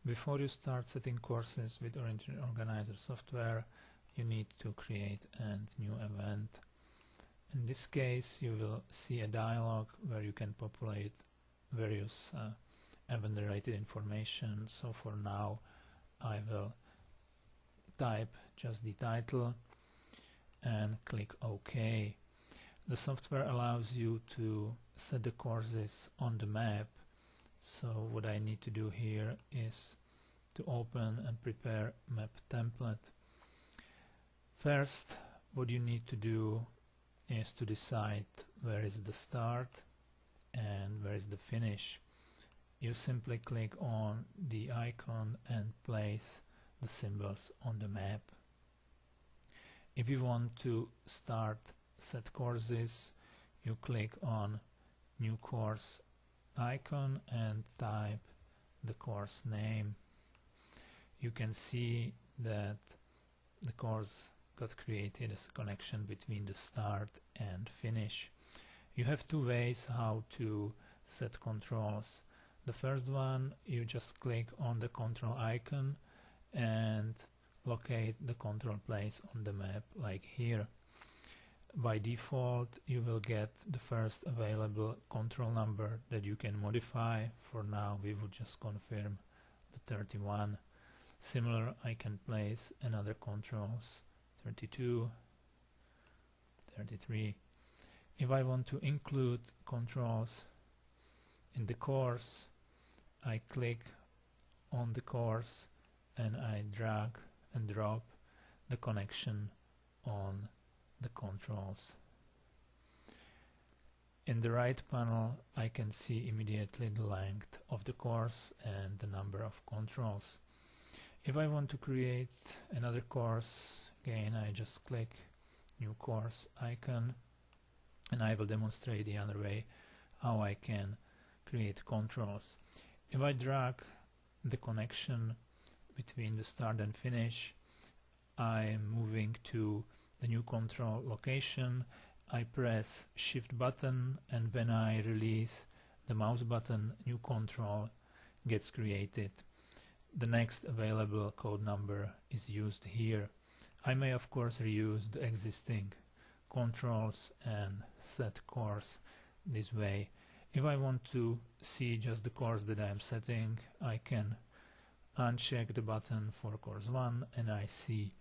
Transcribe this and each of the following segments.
Before you start setting courses with Orienteering Organiser software, you need to create a new event. In this case, you will see a dialog where you can populate various event-related information. So for now, I will type just the title and click OK. The software allows you to set the courses on the map. So what I need to do here is to open and prepare map template. First, what you need to do is to decide where is the start and where is the finish. You simply click on the icon and place the symbols on the map. If you want to start set courses, you click on new course icon and type the course name. You can see that the course got created as a connection between the start and finish. You have two ways how to set controls. The first one, you just click on the control icon and locate the control place on the map, like here. By default, you will get the first available control number that you can modify. For now, we would just confirm the 31. Similar, I can place another controls, 32, 33. If I want to include controls in the course, I click on the course and I drag and drop the connection on the controls. In the right panel, I can see immediately the length of the course and the number of controls. If I want to create another course, again I just click new course icon and I will demonstrate the other way how I can create controls. If I drag the connection between the start and finish, I am moving to the new control location. I press shift button and when I release the mouse button, new control gets created. The next available code number is used here. I may of course reuse the existing controls and set course this way. If I want to see just the course that I am setting, I can uncheck the button for course 1 and I see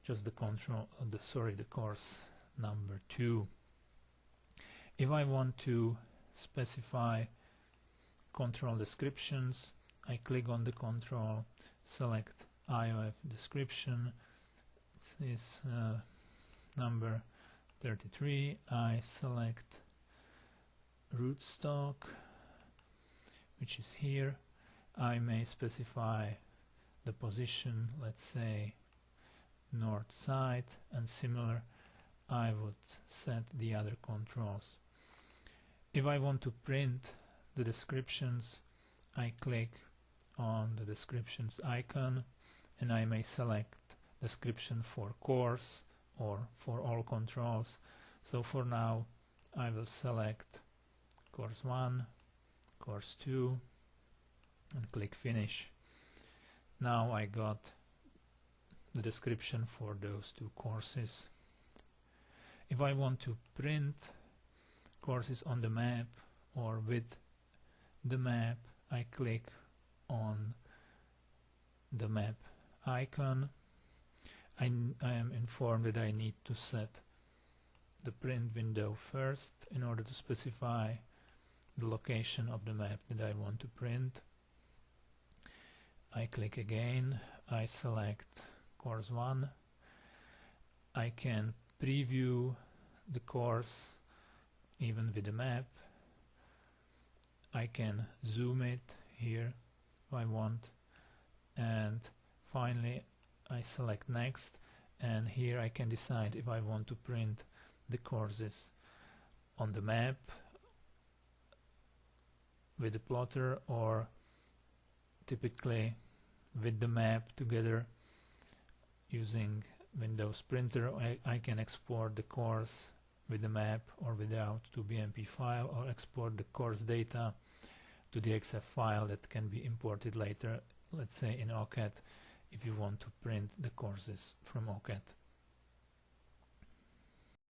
just the the course number 2. If I want to specify control descriptions, I click on the control, select IOF description. It is number 33. I select rootstock, which is here. I may specify the position, let's say north side, and similar I would set the other controls. If I want to print the descriptions, I click on the descriptions icon and I may select description for course or for all controls. So for now I will select course 1, course 2 and click finish. Now I got the description for those two courses. If I want to print courses on the map or with the map, I click on the map icon. I am informed that I need to set the print window first in order to specify the location of the map that I want to print. I click again, I select course 1. I can preview the course even with the map. I can zoom it here if I want, and finally I select next, and here I can decide if I want to print the courses on the map with the plotter or typically with the map together using Windows Printer. I can export the course with the map or without to BMP file, or export the course data to the XF file that can be imported later let's say in OCAT, if you want to print the courses from OCAT